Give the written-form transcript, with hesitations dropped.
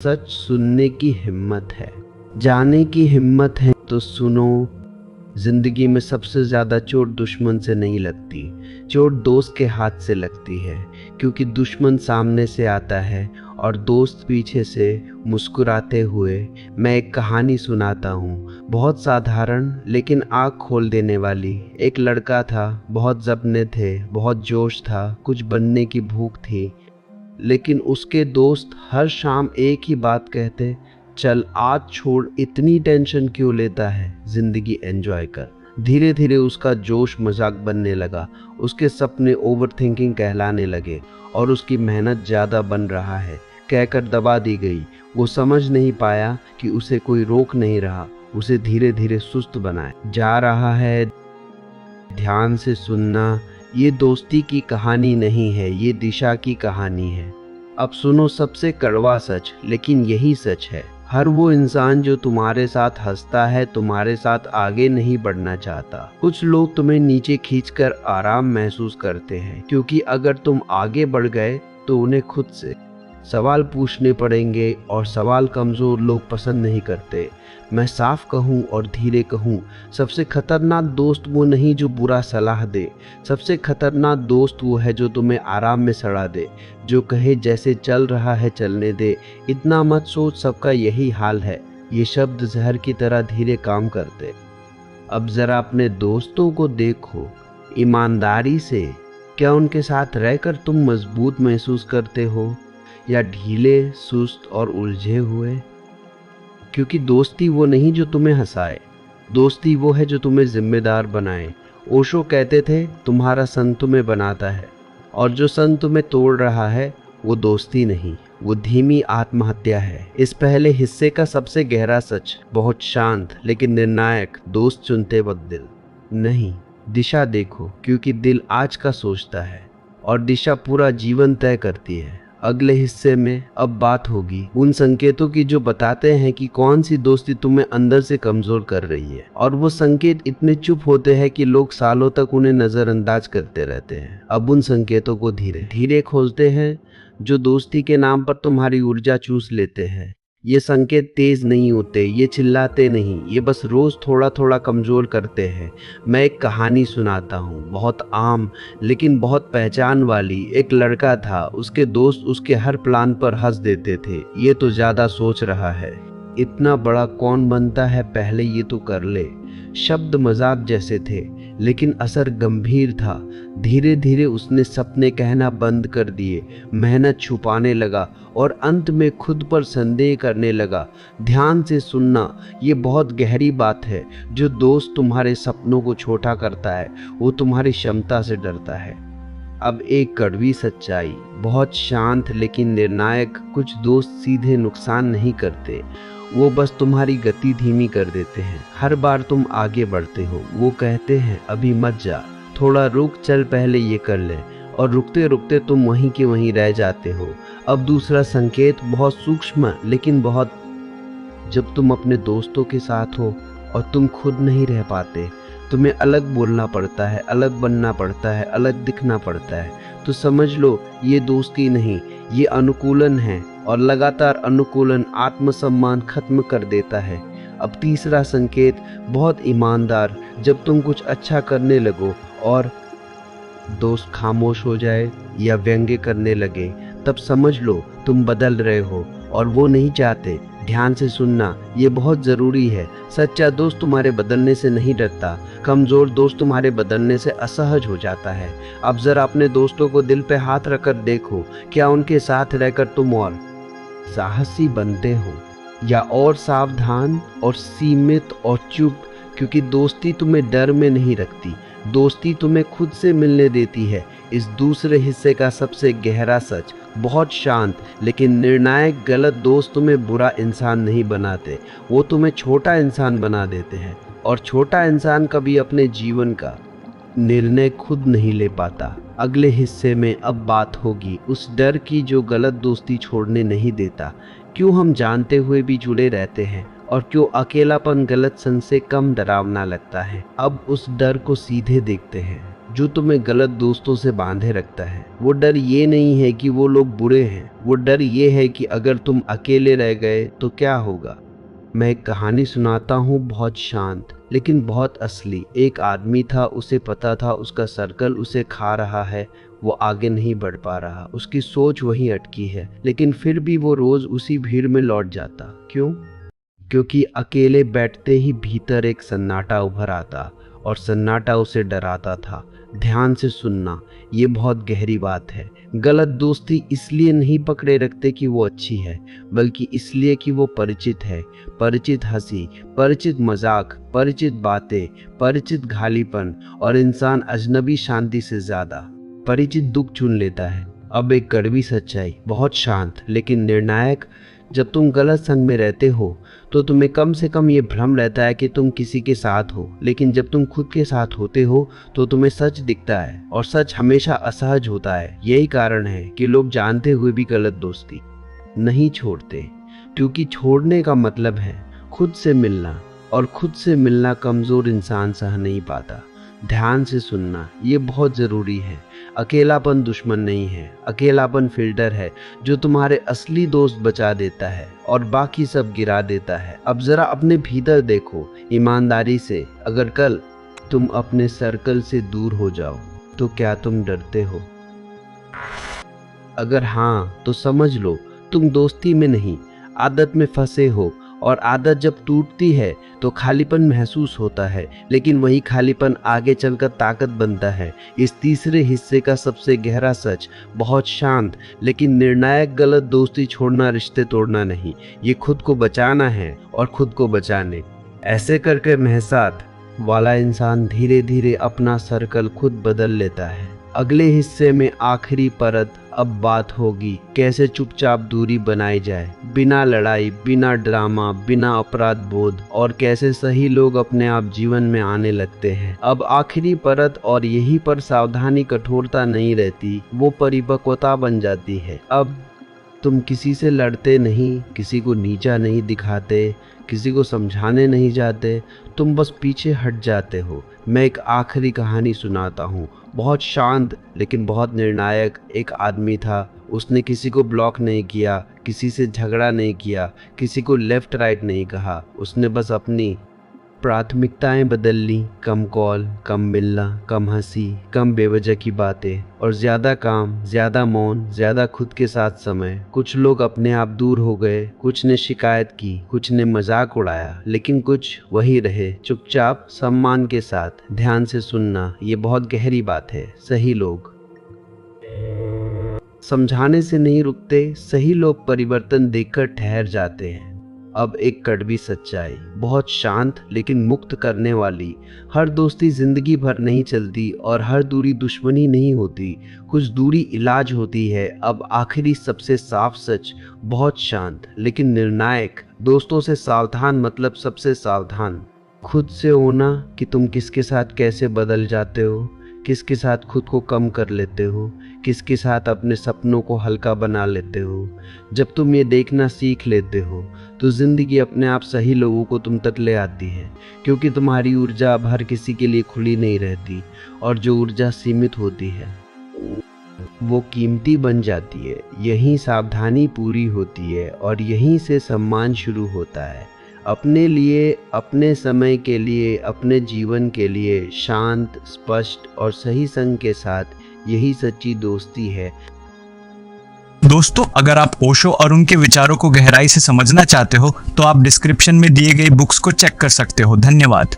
सच सुनने की हिम्मत है, जाने की हिम्मत है तो सुनो। जिंदगी में सबसे ज्यादा चोट दुश्मन से नहीं लगती, चोट दोस्त के हाथ से लगती है। क्योंकि दुश्मन सामने से आता है और दोस्त पीछे से मुस्कुराते हुए। मैं एक कहानी सुनाता हूँ, बहुत साधारण लेकिन आँख खोल देने वाली। एक लड़का था, बहुत सपने थे, बहुत जोश था, कुछ बनने की भूख थी। लेकिन उसके दोस्त हर शाम एक ही बात कहते, चल आज छोड़, इतनी टेंशन क्यों लेता है, जिंदगी एंजॉय कर। धीरे धीरे उसका जोश मजाक बनने लगा, उसके सपने ओवर थिंकिंग कहलाने लगे और उसकी मेहनत ज़्यादा बन रहा है कहकर दबा दी गई। वो समझ नहीं पाया कि उसे कोई रोक नहीं रहा, उसे धीरे धीरे सुस्त बनाए जा रहा है। ध्यान से सुनना, ये दोस्ती की कहानी नहीं है, ये दिशा की कहानी है। अब सुनो सबसे कड़वा सच, लेकिन यही सच है। हर वो इंसान जो तुम्हारे साथ हंसता है, तुम्हारे साथ आगे नहीं बढ़ना चाहता। कुछ लोग तुम्हें नीचे खींचकर आराम महसूस करते हैं, क्योंकि अगर तुम आगे बढ़ गए तो उन्हें खुद से सवाल पूछने पड़ेंगे, और सवाल कमज़ोर लोग पसंद नहीं करते। मैं साफ कहूँ और धीरे कहूँ, सबसे खतरनाक दोस्त वो नहीं जो बुरा सलाह दे, सबसे खतरनाक दोस्त वो है जो तुम्हें आराम में सड़ा दे, जो कहे जैसे चल रहा है चलने दे, इतना मत सोच, सबका यही हाल है। ये शब्द जहर की तरह धीरे काम करते। अब ज़रा अपने दोस्तों को देखो ईमानदारी से, क्या उनके साथ रहकर तुम मजबूत महसूस करते हो या ढीले, सुस्त और उलझे हुए? क्योंकि दोस्ती वो नहीं जो तुम्हें हंसाए, दोस्ती वो है जो तुम्हें जिम्मेदार बनाए। ओशो कहते थे, तुम्हारा सन तुम्हें बनाता है, और जो सन तुम्हें तोड़ रहा है वो दोस्ती नहीं, वो धीमी आत्महत्या है। इस पहले हिस्से का सबसे गहरा सच, बहुत शांत लेकिन निर्णायक, दोस्त चुनते वक्त दिल नहीं, दिशा देखो, क्योंकि दिल आज का सोचता है और दिशा पूरा जीवन तय करती है। अगले हिस्से में अब बात होगी उन संकेतों की जो बताते हैं कि कौन सी दोस्ती तुम्हें अंदर से कमजोर कर रही है, और वो संकेत इतने चुप होते हैं कि लोग सालों तक उन्हें नजरअंदाज करते रहते हैं। अब उन संकेतों को धीरे धीरे खोजते हैं जो दोस्ती के नाम पर तुम्हारी ऊर्जा चूस लेते हैं। ये संकेत तेज नहीं होते, ये चिल्लाते नहीं, ये बस रोज थोड़ा थोड़ा कमजोर करते हैं। मैं एक कहानी सुनाता हूँ, बहुत आम लेकिन बहुत पहचान वाली। एक लड़का था, उसके दोस्त उसके हर प्लान पर हंस देते थे। ये तो ज्यादा सोच रहा है, इतना बड़ा कौन बनता है, पहले ये तो कर ले। शब्द मजाक जैसे थे लेकिन असर गंभीर था। धीरे धीरे उसने सपने कहना बंद कर दिए, मेहनत छुपाने लगा और अंत में खुद पर संदेह करने लगा। ध्यान से सुनना, ये बहुत गहरी बात है। जो दोस्त तुम्हारे सपनों को छोटा करता है वो तुम्हारी क्षमता से डरता है। अब एक कड़वी सच्चाई, बहुत शांत लेकिन निर्णायक, कुछ दोस्त सीधे नुकसान नहीं करते, वो बस तुम्हारी गति धीमी कर देते हैं। हर बार तुम आगे बढ़ते हो वो कहते हैं अभी मत जा, थोड़ा रुक, चल पहले ये कर ले, और रुकते रुकते तुम वहीं के वहीं रह जाते हो। अब दूसरा संकेत, बहुत सूक्ष्म लेकिन बहुत, जब तुम अपने दोस्तों के साथ हो और तुम खुद नहीं रह पाते, तुम्हें अलग बोलना पड़ता है, अलग बनना पड़ता है, अलग दिखना पड़ता है, तो समझ लो ये दोस्ती नहीं, ये अनुकूलन है। और लगातार अनुकूलन आत्मसम्मान खत्म कर देता है। अब तीसरा संकेत, बहुत ईमानदार, जब तुम कुछ अच्छा करने लगो और दोस्त खामोश हो जाए या व्यंग्य करने लगे, तब समझ लो तुम बदल रहे हो और वो नहीं चाहते। ध्यान से सुनना, ये बहुत ज़रूरी है। सच्चा दोस्त तुम्हारे बदलने से नहीं डरता, कमज़ोर दोस्त तुम्हारे बदलने से असहज हो जाता है। अब ज़रा अपने दोस्तों को दिल पे हाथ रखकर देखो, क्या उनके साथ रहकर तुम और साहसी बनते हो या और सावधान और सीमित और चुप? क्योंकि दोस्ती तुम्हें डर में नहीं रखती, दोस्ती तुम्हें खुद से मिलने देती है। इस दूसरे हिस्से का सबसे गहरा सच, बहुत शांत लेकिन निर्णायक, गलत दोस्त तुम्हें बुरा इंसान नहीं बनाते, वो तुम्हें छोटा इंसान बना देते हैं। और छोटा इंसान कभी अपने जीवन का निर्णय खुद नहीं ले पाता। अगले हिस्से में अब बात होगी उस डर की जो गलत दोस्ती छोड़ने नहीं देता। क्यों हम जानते हुए भी जुड़े रहते हैं, और क्यों अकेलापन गलत सन से कम डरावना लगता है। अब उस डर को सीधे देखते हैं। जो तुम्हें गलत दोस्तों से बांधे रखता है। वो डर ये नहीं है कि वो लोग बुरे हैं, वो डर ये है कि अगर तुम अकेले रह गए तो क्या होगा। मैं एक कहानी सुनाता हूँ, बहुत शांत लेकिन बहुत असली। एक आदमी था, उसे पता था उसका सर्कल उसे खा रहा है, वो आगे नहीं बढ़ पा रहा, उसकी सोच वहीं अटकी है, लेकिन फिर भी वो रोज उसी भीड़ में लौट जाता। क्यों? क्योंकि अकेले बैठते ही भीतर एक सन्नाटा उभर आता और सन्नाटा उसे डराता था। ध्यान से सुनना, ये बहुत गहरी बात है। गलत दोस्ती इसलिए नहीं पकड़े रखते कि वो अच्छी है, बल्कि इसलिए कि वो परिचित है। परिचित हंसी, परिचित मजाक, परिचित बातें, परिचित घालीपन, और इंसान अजनबी शांति से ज्यादा परिचित दुख चुन लेता है। अब एक कड़वी सच्चाई, बहुत शांत लेकिन निर्णायक। जब तुम गलत संग में रहते हो तो तुम्हें कम से कम ये भ्रम रहता है कि तुम किसी के साथ हो, लेकिन जब तुम खुद के साथ होते हो तो तुम्हें सच दिखता है, और सच हमेशा असहज होता है। यही कारण है कि लोग जानते हुए भी गलत दोस्ती नहीं छोड़ते, क्योंकि छोड़ने का मतलब है खुद से मिलना, और खुद से मिलना कमज़ोर इंसान सह नहीं पाता। ध्यान से सुनना, ये बहुत ज़रूरी है। अकेलापन दुश्मन नहीं है, अकेलापन फिल्टर है जो तुम्हारे असली दोस्त बचा देता है और बाकी सब गिरा देता है। अब ज़रा अपने भीतर देखो ईमानदारी से। अगर कल तुम अपने सर्कल से दूर हो जाओ तो क्या तुम डरते हो? अगर हाँ, तो समझ लो तुम दोस्ती में नहीं, आदत में फंसे हो, और आदत जब टूटती है तो खालीपन महसूस होता है, लेकिन वही खालीपन आगे चलकर ताकत बनता है। इस तीसरे हिस्से का सबसे गहरा सच, बहुत शांत लेकिन निर्णायक, गलत दोस्ती छोड़ना रिश्ते तोड़ना नहीं, ये खुद को बचाना है और खुद को बचाने। ऐसे करके महसात वाला इंसान धीरे धीरे अपना सर्कल खुद बदल लेता है। अगले हिस्से में आखिरी परत अब बात होगी कैसे चुपचाप दूरी बनाई जाए, बिना लड़ाई, बिना ड्रामा, बिना अपराध बोध, और कैसे सही लोग अपने आप जीवन में आने लगते हैं। अब आखिरी परत, और यहीं पर सावधानी, कठोरता नहीं रहती, वो परिपक्वता बन जाती है। अब तुम किसी से लड़ते नहीं, किसी को नीचा नहीं दिखाते, किसी को समझाने नहीं जाते, तुम बस पीछे हट जाते हो। मैं एक आखिरी कहानी सुनाता हूँ, बहुत शांत लेकिन बहुत निर्णायक। एक आदमी था, उसने किसी को ब्लॉक नहीं किया, किसी से झगड़ा नहीं किया, किसी को लेफ्ट राइट नहीं कहा। उसने बस अपनी प्राथमिकताएं बदल ली। कम कॉल, कम मिलना, कम हंसी, कम बेवजह की बातें, और ज़्यादा काम, ज़्यादा मौन, ज़्यादा खुद के साथ समय। कुछ लोग अपने आप दूर हो गए, कुछ ने शिकायत की, कुछ ने मजाक उड़ाया, लेकिन कुछ वही रहे, चुपचाप, सम्मान के साथ। ध्यान से सुनना, ये बहुत गहरी बात है। सही लोग समझाने से नहीं रुकते, सही लोग परिवर्तन देखकर ठहर जाते हैं। अब एक कड़वी सच्चाई, बहुत शांत लेकिन मुक्त करने वाली। हर दोस्ती जिंदगी भर नहीं चलती, और हर दूरी दुश्मनी नहीं होती, कुछ दूरी इलाज होती है। अब आखिरी सबसे साफ सच, बहुत शांत लेकिन निर्णायक। दोस्तों से सावधान मतलब सबसे सावधान। खुद से होना कि तुम किसके साथ कैसे बदल जाते हो, किसके साथ खुद को कम कर लेते हो, किसके साथ अपने सपनों को हल्का बना लेते हो। जब तुम ये देखना सीख लेते हो तो जिंदगी अपने आप सही लोगों को तुम तक ले आती है, क्योंकि तुम्हारी ऊर्जा अब हर किसी के लिए खुली नहीं रहती, और जो ऊर्जा सीमित होती है वो कीमती बन जाती है। यहीं सावधानी पूरी होती है और यहीं से सम्मान शुरू होता है। अपने लिए, अपने समय के लिए, अपने जीवन के लिए शांत, स्पष्ट और सही संग के साथ, यही सच्ची दोस्ती है। दोस्तों, अगर आप ओशो और उनके विचारों को गहराई से समझना चाहते हो तो आप डिस्क्रिप्शन में दिए गई बुक्स को चेक कर सकते हो। धन्यवाद।